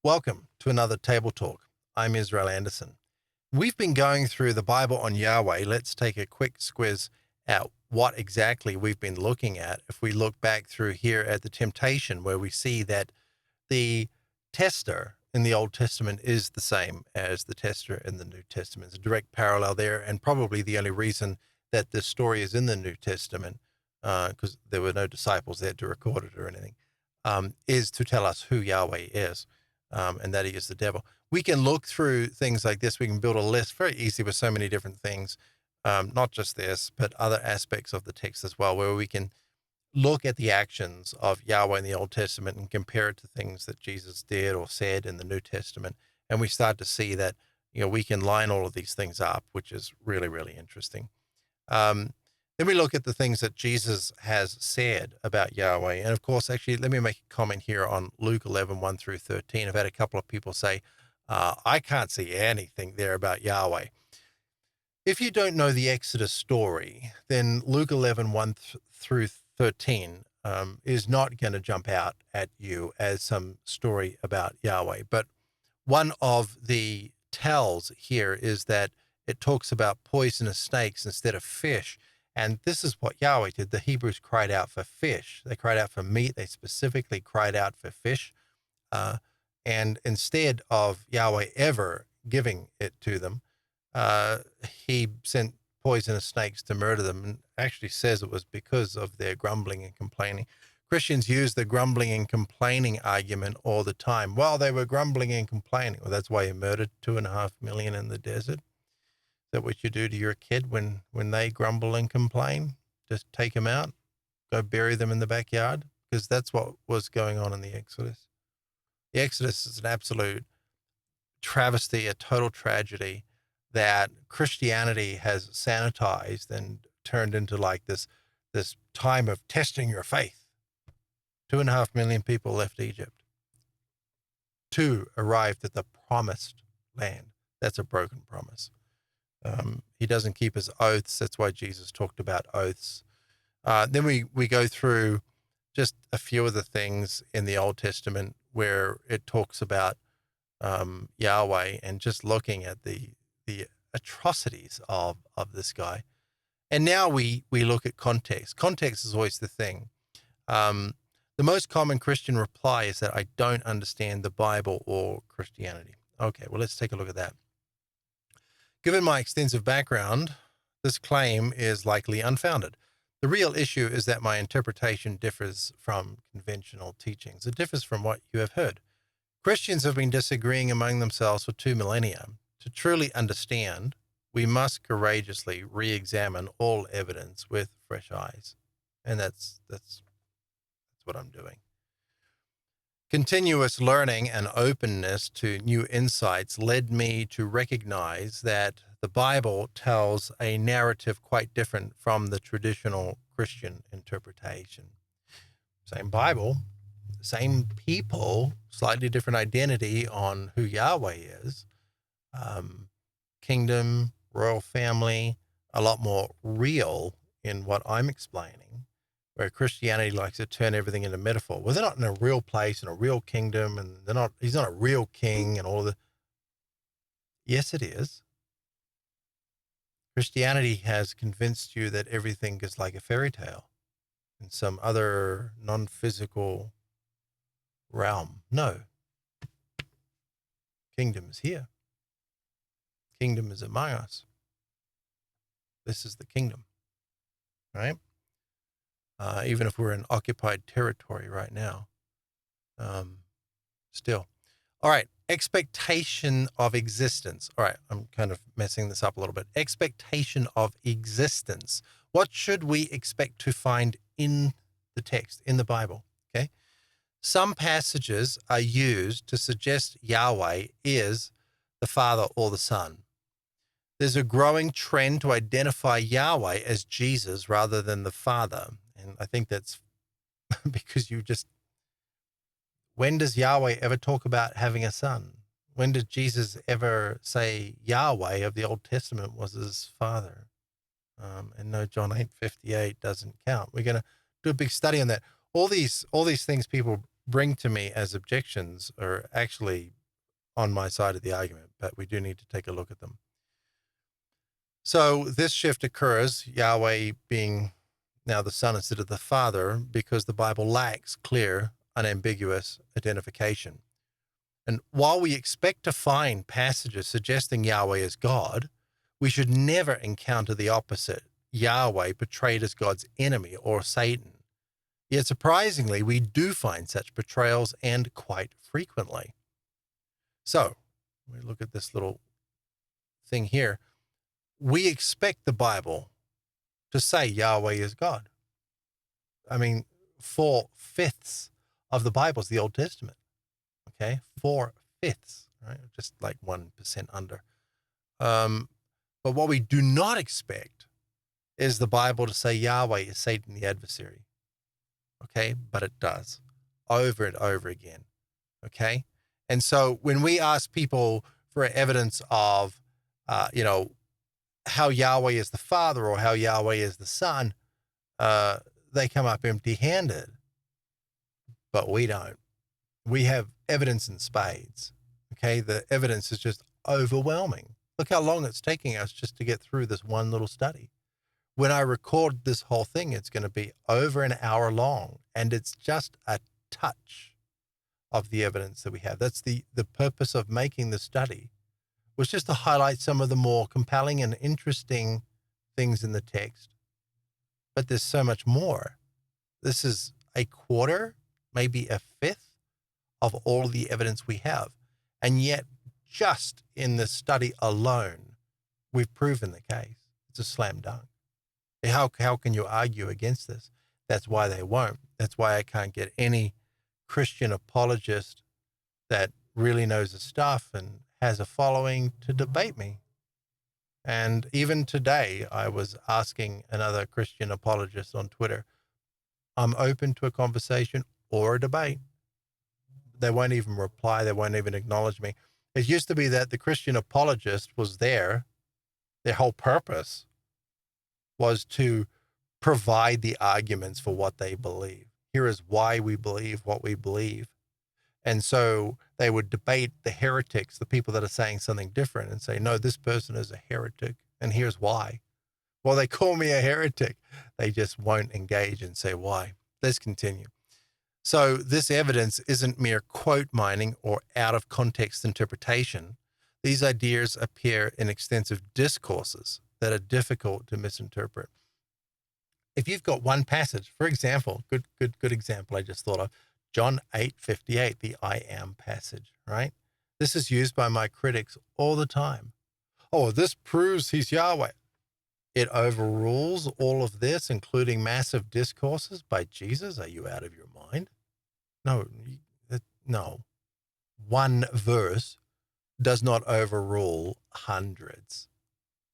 Welcome to another Table Talk. I'm Israel Anderson. We've been going through the Bible on Yahweh. Let's take a quick squiz at what exactly we've been looking at. If we look back through here at the temptation, where we see that the tester in the Old Testament is the same as the tester in the New Testament. It's a direct parallel there, and probably the only reason that this story is in the New Testament, because there were no disciples there to record it or anything, is to tell us who Yahweh is, and that he is the devil. We can look through things like this. We can build a list very easy with so many different things, not just this, but other aspects of the text as well, where we can look at the actions of Yahweh in the Old Testament and compare it to things that Jesus did or said in the New Testament. And we start to see that, we can line all of these things up, which is really, really interesting. Then we look at the things that Jesus has said about Yahweh. And of course, actually, let me make a comment here on Luke 11, 1 through 13. I've had a couple of people say, I can't see anything there about Yahweh. If you don't know the Exodus story, then Luke 11, 1 through 13 is not going to jump out at you as some story about Yahweh. But one of the tells here is that it talks about poisonous snakes instead of fish. And this is what Yahweh did. The Hebrews cried out for fish. They cried out for meat. They specifically cried out for fish. And instead of Yahweh ever giving it to them, he sent poisonous snakes to murder them, and actually says it was because of their grumbling and complaining. Christians use the grumbling and complaining argument all the time. Well, they were grumbling and complaining. Well, that's why you murdered 2.5 million in the desert. Is that what you do to your kid when they grumble and complain? Just take them out, go bury them in the backyard? Because that's what was going on in the Exodus. The Exodus is an absolute travesty, a total tragedy that Christianity has sanitized and turned into like this time of testing your faith. 2.5 million people left Egypt. 2 arrived at the promised land. That's a broken promise. He doesn't keep his oaths. That's why Jesus talked about oaths. Then we go through just a few of the things in the Old Testament where it talks about Yahweh, and just looking at the atrocities of this guy. And now we look at context. Context is always the thing. The most common Christian reply is that I don't understand the Bible or Christianity. Okay, well, let's take a look at that. Given my extensive background, this claim is likely unfounded. The real issue is that my interpretation differs from conventional teachings. It differs from what you have heard. Christians have been disagreeing among themselves for 2 millennia. To truly understand, we must courageously re-examine all evidence with fresh eyes. And that's what I'm doing. Continuous learning and openness to new insights led me to recognize that the Bible tells a narrative quite different from the traditional Christian interpretation. Same Bible, same people, slightly different identity on who Yahweh is. Kingdom, royal family, a lot more real in what I'm explaining, where Christianity likes to turn everything into metaphor. Well, they're not in a real place, in a real kingdom, and he's not a real king and all the. Yes, it is. Christianity has convinced you that everything is like a fairy tale in some other non-physical realm. No. Kingdom is here. Kingdom is among us. This is the kingdom, right? Even if we're in occupied territory right now, still. All right, expectation of existence. All right, I'm kind of messing this up a little bit. Expectation of existence. What should we expect to find in the text, in the Bible? Okay. Some passages are used to suggest Yahweh is the Father or the Son. There's a growing trend to identify Yahweh as Jesus rather than the Father. And I think that's because when does Yahweh ever talk about having a son? When did Jesus ever say Yahweh of the Old Testament was his father? And no, John 8:58 doesn't count. We're going to do a big study on that. All these things people bring to me as objections are actually on my side of the argument, but we do need to take a look at them. So this shift occurs, Yahweh being now the Son instead of the Father, because the Bible lacks clear, unambiguous identification. And while we expect to find passages suggesting Yahweh as God, we should never encounter the opposite, Yahweh portrayed as God's enemy or Satan. Yet surprisingly, we do find such portrayals, and quite frequently. So, we look at this little thing here. We expect the Bible to say Yahweh is God. I mean, 4/5 of the Bible is the Old Testament. Okay, 4/5, right? Just like 1% under. But what we do not expect is the Bible to say Yahweh is Satan the adversary. Okay, but it does over and over again. Okay, and so when we ask people for evidence of, how Yahweh is the Father or how Yahweh is the Son, they come up empty-handed. But we don't. We have evidence in spades. Okay, the evidence is just overwhelming. Look how long it's taking us just to get through this one little study. When I record this whole thing, it's going to be over an hour long, and it's just a touch of the evidence that we have. That's the purpose of making the study, was just to highlight some of the more compelling and interesting things in the text. But there's so much more. This is a quarter, maybe a fifth of all the evidence we have. And yet, just in this study alone, we've proven the case. It's a slam dunk. How can you argue against this? That's why they won't. That's why I can't get any Christian apologist that really knows the stuff and has a following to debate me. And even today, I was asking another Christian apologist on Twitter, I'm open to a conversation or a debate. They won't even reply. They won't even acknowledge me. It used to be that the Christian apologist was there. Their whole purpose was to provide the arguments for what they believe. Here is why we believe what we believe. And so they would debate the heretics, the people that are saying something different, and say, no, this person is a heretic, and here's why. Well, they call me a heretic. They just won't engage and say why. Let's continue. So this evidence isn't mere quote mining or out of context interpretation. These ideas appear in extensive discourses that are difficult to misinterpret. If you've got one passage, for example, good example I just thought of, John 8:58, the I am passage, right? This is used by my critics all the time. Oh, this proves he's Yahweh. It overrules all of this, including massive discourses by Jesus. Are you out of your mind? No. One verse does not overrule hundreds.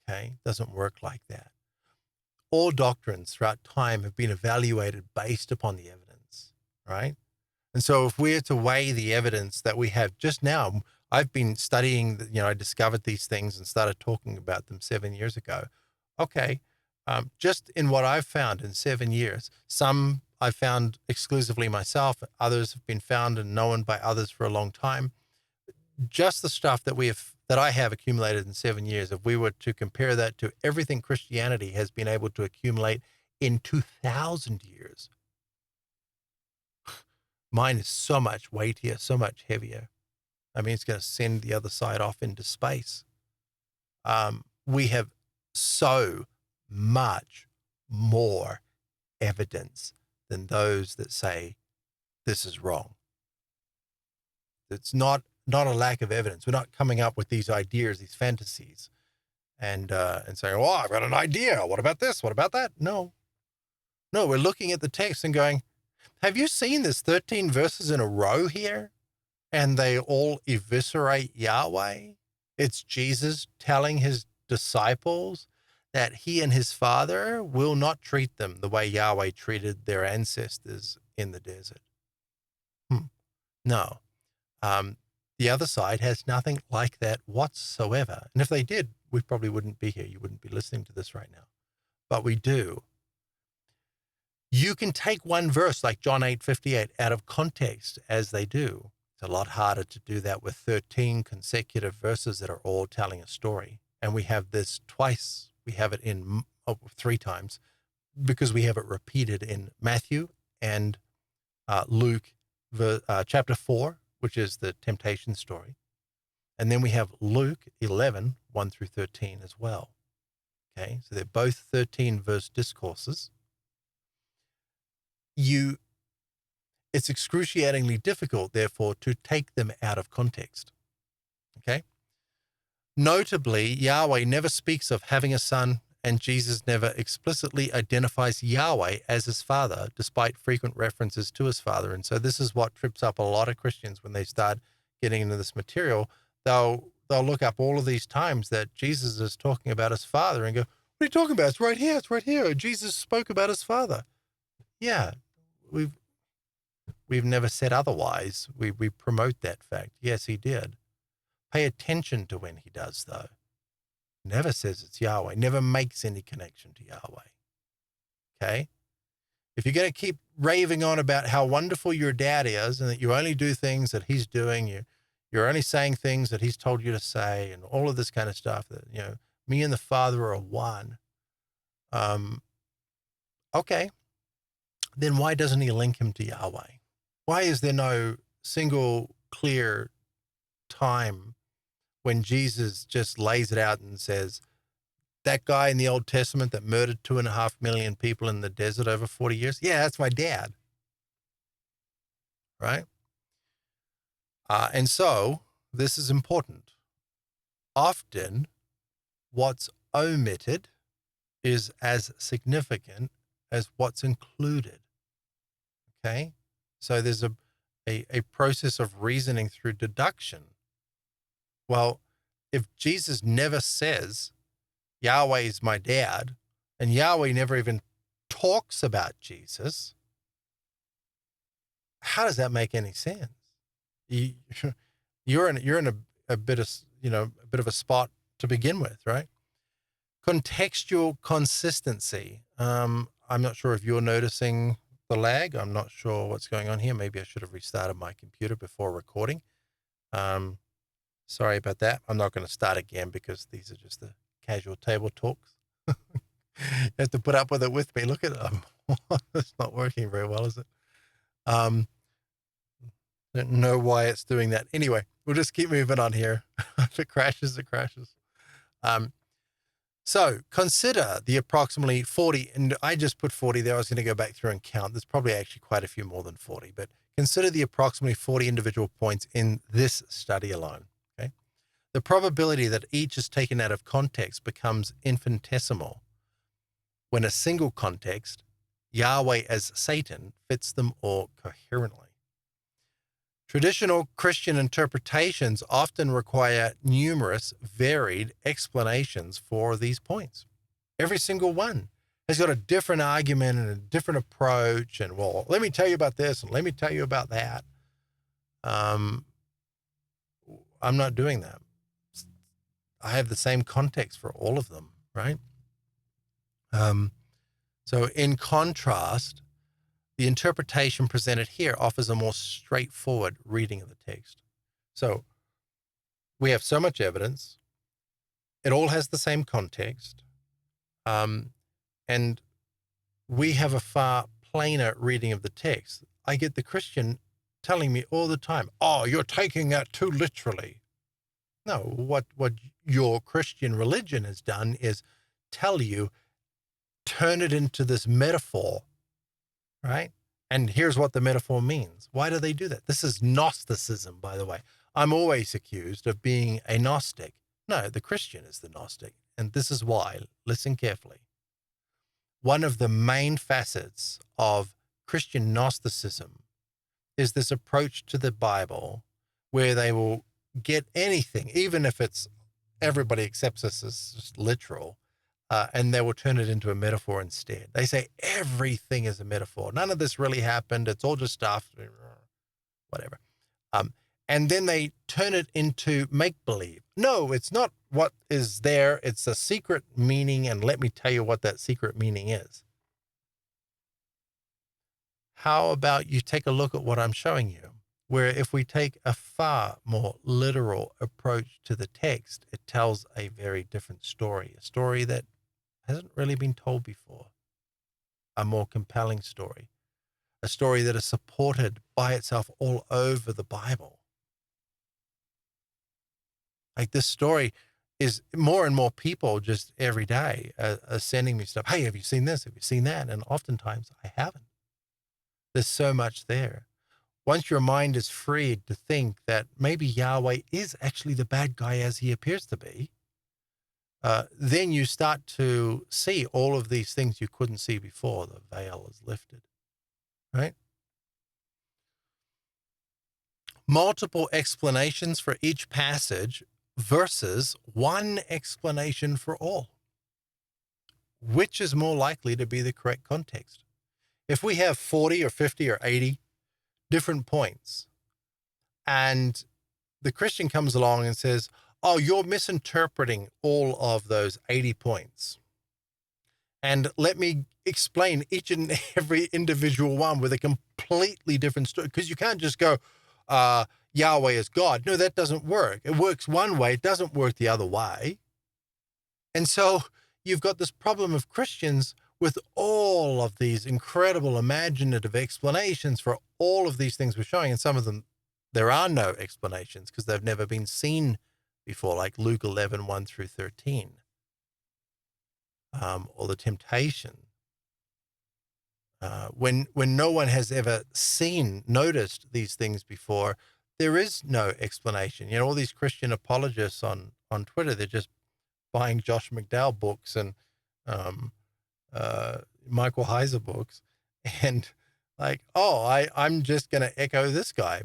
Okay? Doesn't work like that. All doctrines throughout time have been evaluated based upon the evidence, right? And so if we're to weigh the evidence that we have just now, I've been studying, I discovered these things and started talking about them 7 years ago. Okay, just in what I've found in 7 years, some I found exclusively myself, others have been found and known by others for a long time. Just the stuff that I have accumulated in 7 years, if we were to compare that to everything Christianity has been able to accumulate in 2,000 years, mine is so much weightier, so much heavier. I mean, it's going to send the other side off into space. We have so much more evidence than those that say this is wrong. It's not a lack of evidence. We're not coming up with these ideas, these fantasies, and saying, "Oh, I've got an idea. What about this? What about that?" No, we're looking at the text and going, "Have you seen this 13 verses in a row here? And they all eviscerate Yahweh. It's Jesus telling his disciples that he and his Father will not treat them the way Yahweh treated their ancestors in the desert." No. The other side has nothing like that whatsoever. And if they did, we probably wouldn't be here. You wouldn't be listening to this right now. But we do. You can take one verse like John 8:58 out of context as they do. It's a lot harder to do that with 13 consecutive verses that are all telling a story. And we have this twice. We have it in 3 times because we have it repeated in Matthew and Luke chapter 4, which is the temptation story. And then we have Luke 11, 1 through 13 as well. Okay, so they're both 13 verse discourses. It's excruciatingly difficult, therefore, to take them out of context. Okay? Notably, Yahweh never speaks of having a son, and Jesus never explicitly identifies Yahweh as his father, despite frequent references to his father. And so this is what trips up a lot of Christians when they start getting into this material. They'll look up all of these times that Jesus is talking about his father and go, what are you talking about? It's right here. It's right here. Jesus spoke about his father. Yeah, we've never said otherwise. We promote that fact. Yes, he did. Pay attention to when he does, though. Never says it's Yahweh. Never makes any connection to Yahweh. Okay? If you're going to keep raving on about how wonderful your dad is and that you only do things that he's doing, you're only saying things that he's told you to say and all of this kind of stuff, that, me and the Father are one. Okay. Then why doesn't he link him to Yahweh? Why is there no single clear time when Jesus just lays it out and says, that guy in the Old Testament that murdered 2.5 million people in the desert over 40 years? Yeah, that's my dad. Right? And so this is important. Often what's omitted is as significant as what's included. Okay? So there's a process of reasoning through deduction. Well, if Jesus never says, Yahweh is my dad, and Yahweh never even talks about Jesus, how does that make any sense? You're in a bit of a spot to begin with, right? Contextual consistency. I'm not sure if you're noticing the lag. I'm not sure what's going on here. Maybe I should have restarted my computer before recording. Sorry about that. I'm not going to start again because these are just the casual table talks. You have to put up with it with me. Look at them. It's not working very well, is it? Don't know why it's doing that. Anyway, we'll just keep moving on here. If it crashes, it crashes. So consider the approximately 40, and I just put 40 there. I was going to go back through and count. There's probably actually quite a few more than 40, but consider the approximately 40 individual points in this study alone. Okay, the probability that each is taken out of context becomes infinitesimal when a single context, Yahweh as Satan, fits them all coherently. Traditional Christian interpretations often require numerous, varied explanations for these points. Every single one has got a different argument and a different approach. And, well, let me tell you about this and let me tell you about that. I'm not doing that. I have the same context for all of them, right? So in contrast, the interpretation presented here offers a more straightforward reading of the text. So we have so much evidence. It all has the same context. And we have a far plainer reading of the text. I get the Christian telling me all the time, oh, you're taking that too literally. No, what your Christian religion has done is tell you, turn it into this metaphor, right? And here's what the metaphor means. Why do they do that? This is Gnosticism, by the way. I'm always accused of being a Gnostic. No, the Christian is the Gnostic. And this is why. Listen carefully. One of the main facets of Christian Gnosticism is this approach to the Bible where they will get anything, even if it's everybody accepts this as just literal, and they will turn it into a metaphor instead. They say everything is a metaphor. None of this really happened. It's all just stuff, whatever. And then they turn it into make-believe. No, it's not what is there. It's a secret meaning, and let me tell you what that secret meaning is. how about you take a look at what I'm showing you, where if we take a far more literal approach to the text, it tells a very different story, a story that hasn't really been told before, a more compelling story, a story that is supported by itself all over the Bible. Like this story is more and more people just every day are sending me stuff. Hey, have you seen this? Have you seen that? And oftentimes I haven't. There's so much there. Once your mind is freed to think that maybe Yahweh is actually the bad guy as he appears to be, then you start to see all of these things you couldn't see before. The veil is lifted, right? Multiple explanations for each passage versus one explanation for all. Which is more likely to be the correct context? If we have 40 or 50 or 80 different points, and the Christian comes along and says, oh, you're misinterpreting all of those 80 points. And let me explain each and every individual one with a completely different story. Because you can't just go, Yahweh is God. No, that doesn't work. It works one way. It doesn't work the other way. And so you've got this problem of Christians with all of these incredible imaginative explanations for all of these things we're showing. And some of them, there are no explanations because they've never been seen before, like Luke 11, 1 through 13. Or the temptation. When no one has ever noticed these things before, there is no explanation. You know, all these Christian apologists on Twitter, they're just buying Josh McDowell books and Michael Heiser books, and like, oh, I'm just going to echo this guy,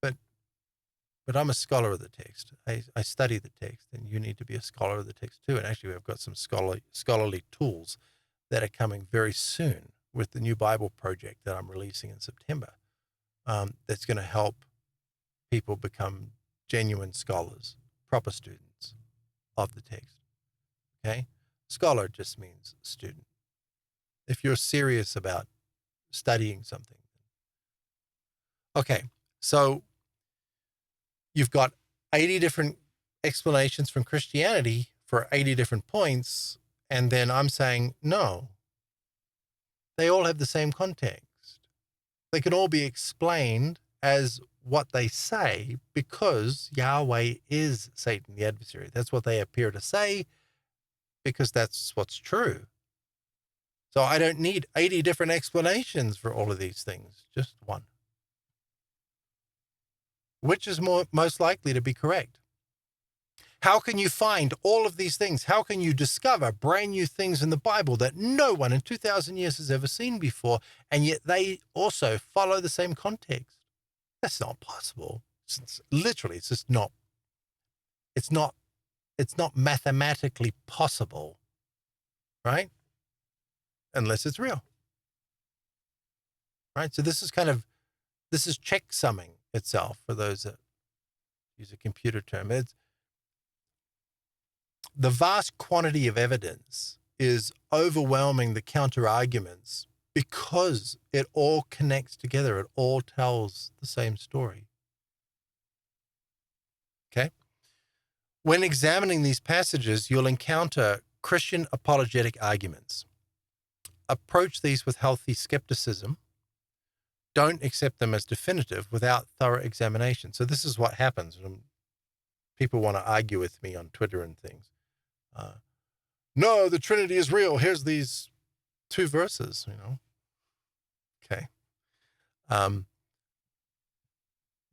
but I'm a scholar of the text. I study the text, and you need to be a scholar of the text too. And actually, we've got some scholarly tools that are coming very soon with the new Bible project that I'm releasing in September. That's going to help people become genuine scholars, proper students of the text. Okay? Scholar just means student. If you're serious about studying something. Okay, so you've got 80 different explanations from Christianity for 80 different points, and then I'm saying, no, they all have the same context. They can all be explained as what they say because Yahweh is Satan, the adversary. That's what they appear to say because that's what's true. So I don't need 80 different explanations for all of these things, just one. Which is most likely to be correct? How can you find all of these things? How can you discover brand new things in the Bible that no one in 2,000 years has ever seen before, and yet they also follow the same context? That's not possible. It's just not. It's not mathematically possible, right? Unless it's real, right? So this is checksumming itself for those that use a computer term. It's the vast quantity of evidence is overwhelming the counter arguments because it all connects together. It all tells the same story. Okay? When examining these passages, you'll encounter Christian apologetic arguments. Approach these with healthy skepticism. Don't accept them as definitive without thorough examination. So this is what happens when people want to argue with me on Twitter and things. No, the Trinity is real. Here's these 2 verses, Okay.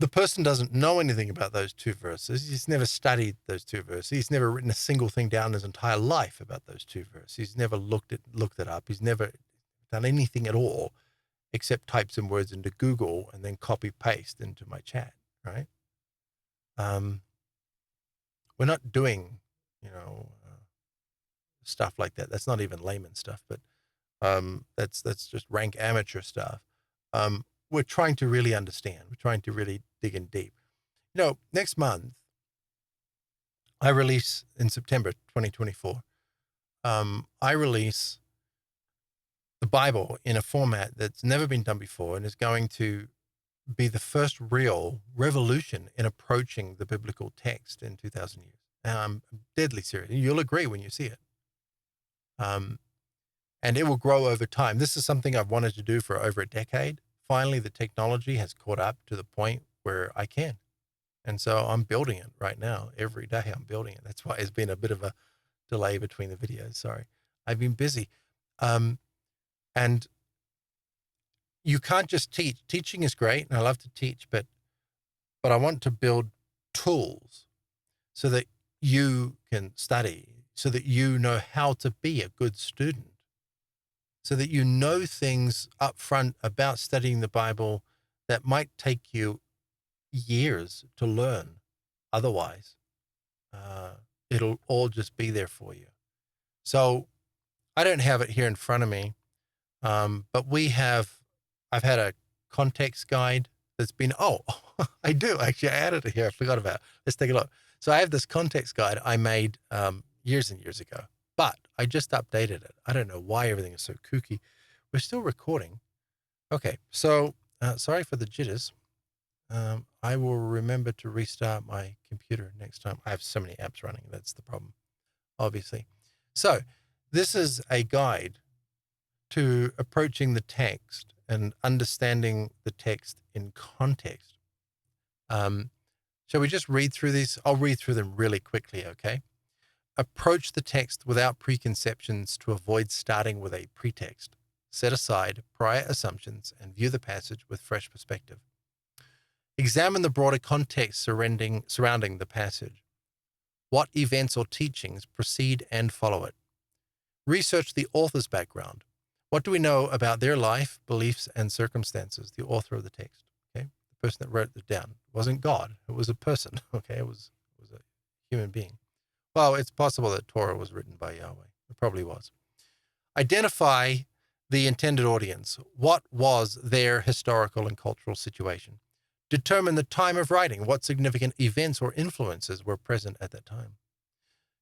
The person doesn't know anything about those 2 verses. He's never studied those 2 verses. He's never written a single thing down in his entire life about those 2 verses. He's never looked it up. He's never done anything at all except type some words into Google and then copy paste into my chat, right? We're not doing, stuff like that. That's not even layman stuff, but that's just rank amateur stuff. We're trying to really understand. We're trying to really dig in deep. Next month, I release in September 2024. I release the Bible in a format that's never been done before and is going to be the first real revolution in approaching the biblical text in 2,000 years. And I'm deadly serious. You'll agree when you see it. And it will grow over time. This is something I've wanted to do for over a decade. Finally, the technology has caught up to the point where I can. And so I'm building it right now. Every day I'm building it. That's why it's been a bit of a delay between the videos. Sorry. I've been busy. And you can't just teach. Teaching is great, and I love to teach, but I want to build tools so that you can study, so that you know how to be a good student, so that you know things up front about studying the Bible that might take you years to learn. Otherwise, it'll all just be there for you. So I don't have it here in front of me, but I've had a context guide that's been, I do actually, I added it here. I forgot about it. Let's take a look. So I have this context guide I made years and years ago, but I just updated it. I don't know why everything is so kooky. We're still recording. Okay, so sorry for the jitters. I will remember to restart my computer next time. I have so many apps running. That's the problem, obviously. So this is a guide to approaching the text and understanding the text in context. Shall we just read through these? I'll read through them really quickly, okay? Approach the text without preconceptions to avoid starting with a pretext. Set aside prior assumptions and view the passage with fresh perspective. Examine the broader context surrounding the passage. What events or teachings precede and follow it? Research the author's background. What do we know about their life, beliefs, and circumstances? The author of the text, okay? The person that wrote it down. It wasn't God. It was a person, okay? It was a human being. Well, it's possible that Torah was written by Yahweh. It probably was. Identify the intended audience. What was their historical and cultural situation? Determine the time of writing. What significant events or influences were present at that time?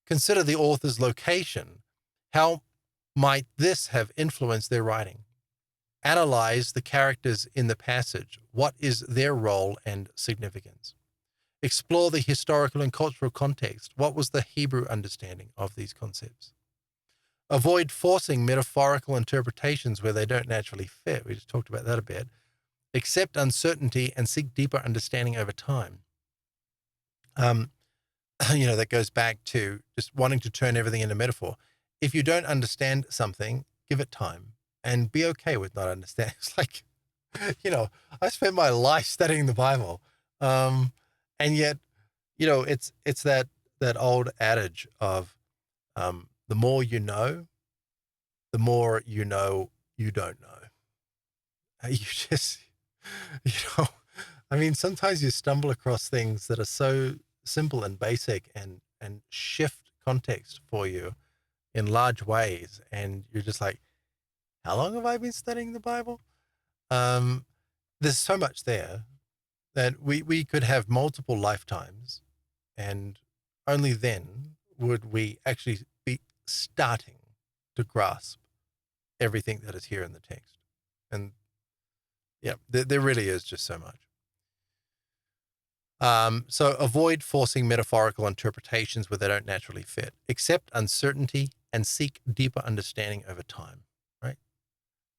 Consider the author's location. How might this have influenced their writing? Analyze the characters in the passage. What is their role and significance? Explore the historical and cultural context. What was the Hebrew understanding of these concepts? Avoid forcing metaphorical interpretations where they don't naturally fit. We just talked about that a bit. Accept uncertainty and seek deeper understanding over time. That goes back to just wanting to turn everything into metaphor. If you don't understand something, give it time and be okay with not understanding. It's like, I spent my life studying the Bible. And yet, it's that old adage of the more you know, the more you know you don't know. You just, sometimes you stumble across things that are so simple and basic and shift context for you in large ways. And you're just like, how long have I been studying the Bible? There's so much there that we could have multiple lifetimes, and only then would we actually be starting to grasp everything that is here in the text. And yeah, there really is just so much. So avoid forcing metaphorical interpretations where they don't naturally fit. Accept uncertainty and seek deeper understanding over time, right?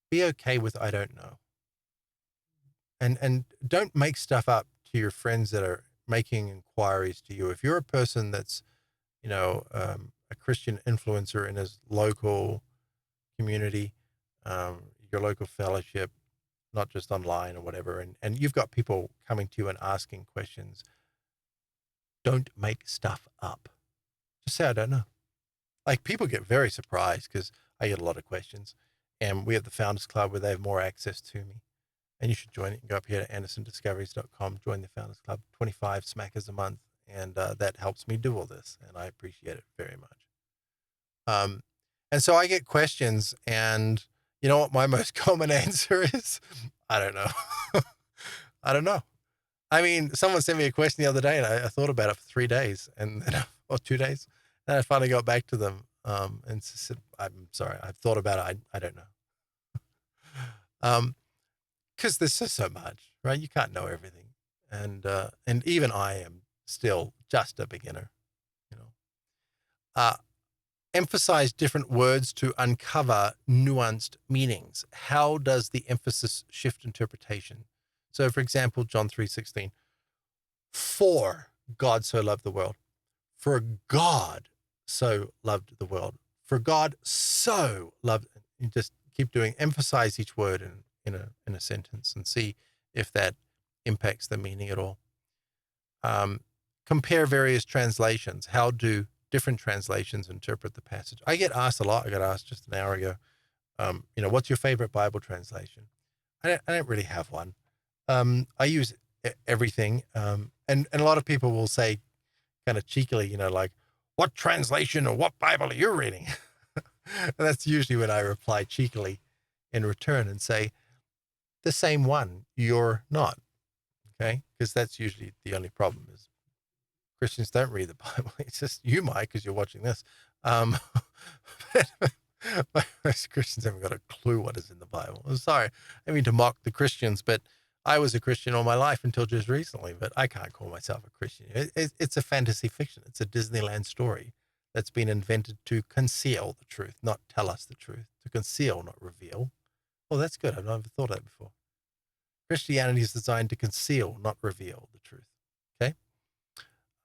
Be okay with I don't know. And don't make stuff up to your friends that are making inquiries to you. If you're a person that's, a Christian influencer in his local community, your local fellowship, not just online or whatever, and you've got people coming to you and asking questions, don't make stuff up. Just say, I don't know. Like, people get very surprised because I get a lot of questions, and we have the Founders Club where they have more access to me. And you should join it. You can go up here to andersondiscoveries.com, join the Founders Club, 25 smackers a month, and that helps me do all this, and I appreciate it very much. And so I get questions, and you know what my most common answer is? I don't know. I don't know. I mean, someone sent me a question the other day, and I thought about it for 3 days, and then, or 2 days, and I finally got back to them and said, I'm sorry, I've thought about it. I don't know. Because there's just so much, right? You can't know everything, and even I am still just a beginner, you know. Uh, Emphasize different words to uncover nuanced meanings. How does the emphasis shift interpretation? So, for example, John 3:16, for God so loved the world. For God so loved the world. For God so loved. You just keep doing, emphasize each word in a sentence and see if that impacts the meaning at all. Compare various translations. How do different translations interpret the passage? I get asked a lot. I got asked just an hour ago, what's your favorite Bible translation? I don't really have one. I use everything. And a lot of people will say kind of cheekily, like, what translation or what Bible are you reading? And that's usually when I reply cheekily in return and say, the same one, you're not. Okay? Because that's usually the only problem is Christians don't read the Bible. It's just you might because you're watching this. But most Christians haven't got a clue what is in the Bible. I'm sorry. I mean to mock the Christians, but I was a Christian all my life until just recently, but I can't call myself a Christian. It's a fantasy fiction. It's a Disneyland story that's been invented to conceal the truth, not tell us the truth. To conceal, not reveal. Oh, that's good. I've never thought of that before. Christianity is designed to conceal, not reveal the truth. Okay?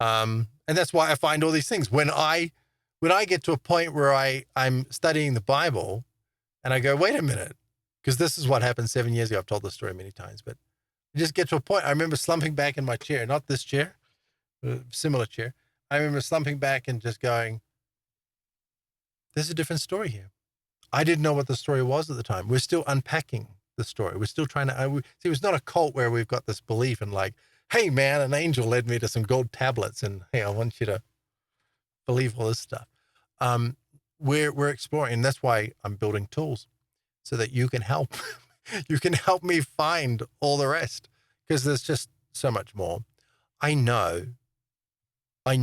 And that's why I find all these things. When I get to a point where I'm studying the Bible and I go, wait a minute, because this is what happened 7 years ago. I've told this story many times, but I just get to a point. I remember slumping back in my chair, not this chair, a similar chair. I remember slumping back and just going, there's a different story here. I didn't know what the story was at the time. We're still unpacking the story. We're still trying to, see, it's not a cult where we've got this belief and like, hey man, an angel led me to some gold tablets and hey, I want you to believe all this stuff. We're exploring, and that's why I'm building tools so that you can help. You can help me find all the rest because there's just so much more. I know, I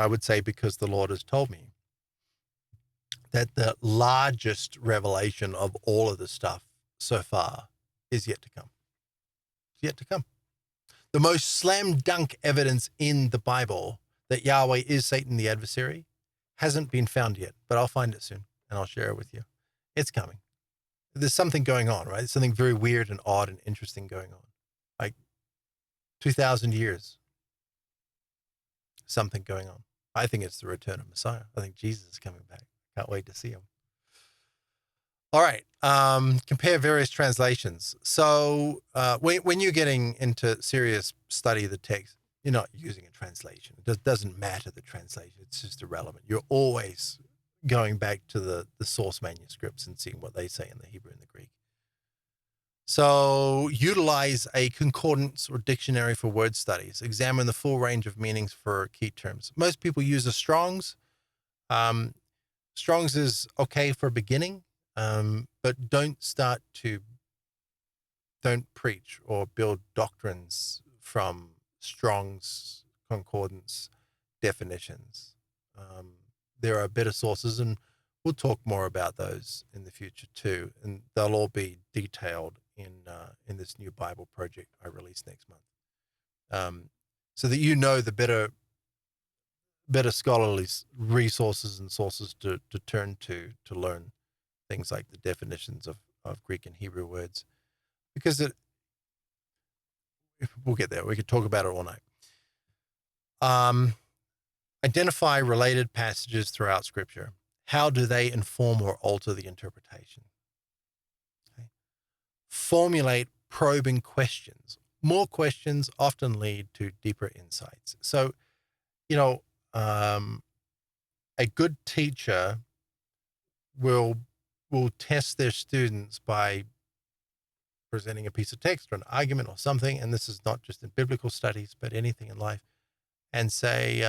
would say because the Lord has told me that the largest revelation of all of this stuff so far is yet to come. It's yet to come. The most slam dunk evidence in the Bible that Yahweh is Satan the adversary hasn't been found yet, but I'll find it soon and I'll share it with you. It's coming. There's something going on, right? There's something very weird and odd and interesting going on. Like 2,000 years, something going on. I think it's the return of Messiah. I think Jesus is coming back. Can't wait to see him. All right. Compare various translations. So when you're getting into serious study of the text, you're not using a translation. It doesn't matter the translation. It's just irrelevant. You're always going back to the source manuscripts and seeing what they say in the Hebrew and the Greek. So utilize a concordance or dictionary for word studies. Examine the full range of meanings for key terms. Most people use a Strong's. Strong's is okay for beginning, but don't preach or build doctrines from Strong's concordance definitions. There are better sources, and we'll talk more about those in the future too, and they'll all be detailed in this new Bible project I release next month, so that you know the better scholarly resources and sources to turn to learn things like the definitions of Greek and Hebrew words, because we'll get there. We could talk about it all night. Identify related passages throughout Scripture. How do they inform or alter the interpretation? Okay. Formulate probing questions. More questions often lead to deeper insights. So, a good teacher will test their students by presenting a piece of text or an argument or something, and this is not just in biblical studies, but anything in life, and say,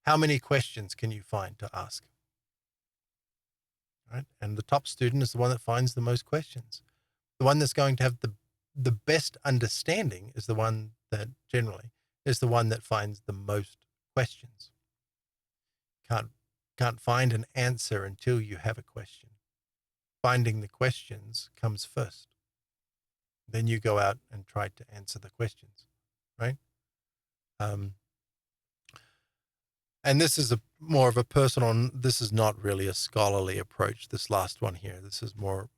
how many questions can you find to ask? Right? And the top student is the one that finds the most questions. The one that's going to have the best understanding is the one that generally is the one that finds the most questions. Can't find an answer until you have a question. finding the questions comes first. Then you go out and try to answer the questions, right? And this is more of a personal, this is not really a scholarly approach, this last one here. This is more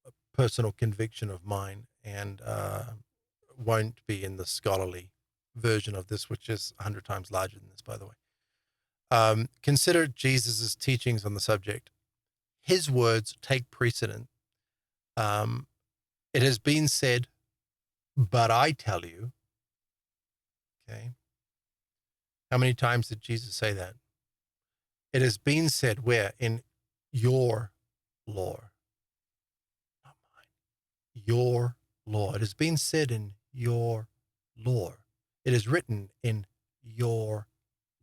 a personal conviction of mine, and won't be in the scholarly version of this, which is 100 times larger than this, by the way. Consider Jesus's teachings on the subject. His words take precedent. It has been said, but I tell you. Okay. How many times did Jesus say that? It has been said where? In your law. Not mine. Your law. It has been said in your law. It is written in your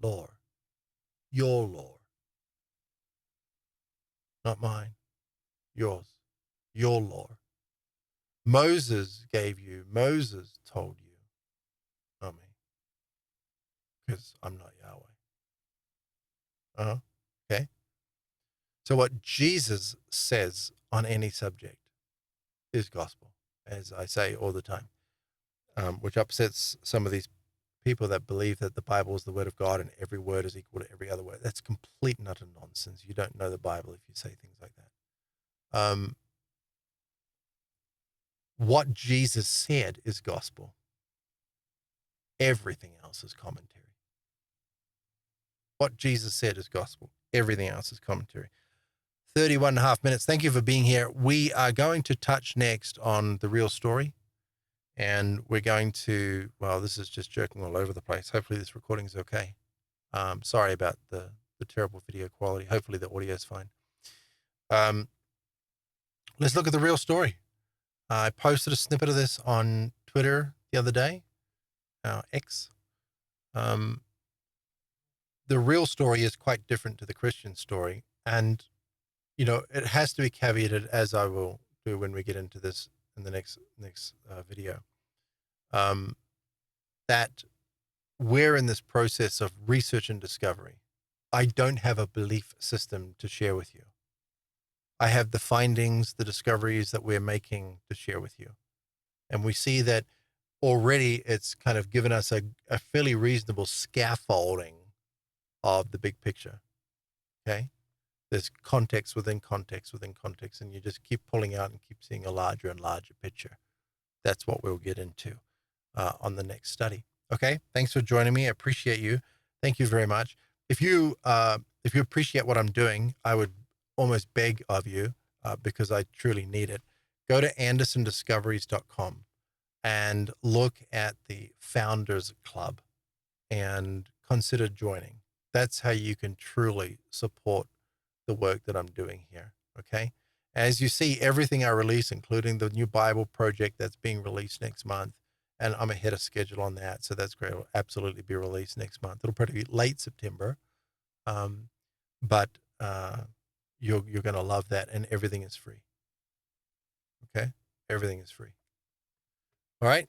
law. Your law. Not mine. Yours. Your law. Moses gave you. Moses told you. Not me. Because I'm not Yahweh. Okay. So what Jesus says on any subject is gospel, as I say all the time, which upsets some of these people that believe that the Bible is the word of God and every word is equal to every other word. That's complete and utter nonsense. You don't know the Bible if you say things like that. What Jesus said is gospel. Everything else is commentary. What Jesus said is gospel. Everything else is commentary. 31 and a half minutes. Thank you for being here. We are going to touch next on the real story. And we're going to, well, this is just jerking all over the place. Hopefully this recording is okay. Sorry about the terrible video quality. Hopefully the audio is fine. Let's look at the real story. I posted a snippet of this on Twitter the other day, X. The real story is quite different to the Christian story. And, you know, it has to be caveated, as I will do when we get into this in the next video, that we're in this process of research and discovery. I don't have a belief system to share with you. I have the findings, the discoveries that we're making to share with you. And we see that already it's kind of given us a fairly reasonable scaffolding of the big picture. Okay? There's context within context within context, and you just keep pulling out and keep seeing a larger and larger picture. That's what we'll get into on the next study. Okay? Thanks for joining me. I appreciate you. Thank you very much. If you appreciate what I'm doing, I would almost beg of you, because I truly need it, go to andersondiscoveries.com and look at the Founders Club and consider joining. That's how you can truly support the work that I'm doing here. Okay. As you see, everything I release, including the new Bible project that's being released next month, and I'm ahead of schedule on that. So that's great. It'll absolutely be released next month. It'll probably be late September. But you're going to love that. And everything is free. Okay. Everything is free. All right.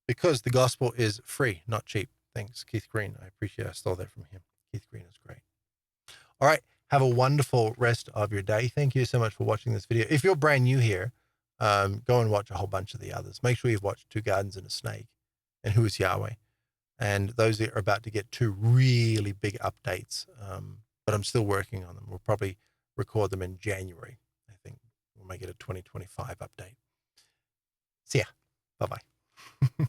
Because the gospel is free, not cheap. Thanks, Keith Green. I appreciate it. I stole that from him. Keith Green is great. All right. Have a wonderful rest of your day. Thank you so much for watching this video. If you're brand new here, go and watch a whole bunch of the others. Make sure you've watched Two Gardens and a Snake and Who is Yahweh. And those are about to get two really big updates. But I'm still working on them. We'll probably record them in January. I think we'll make it a 2025 update. See ya. Bye-bye.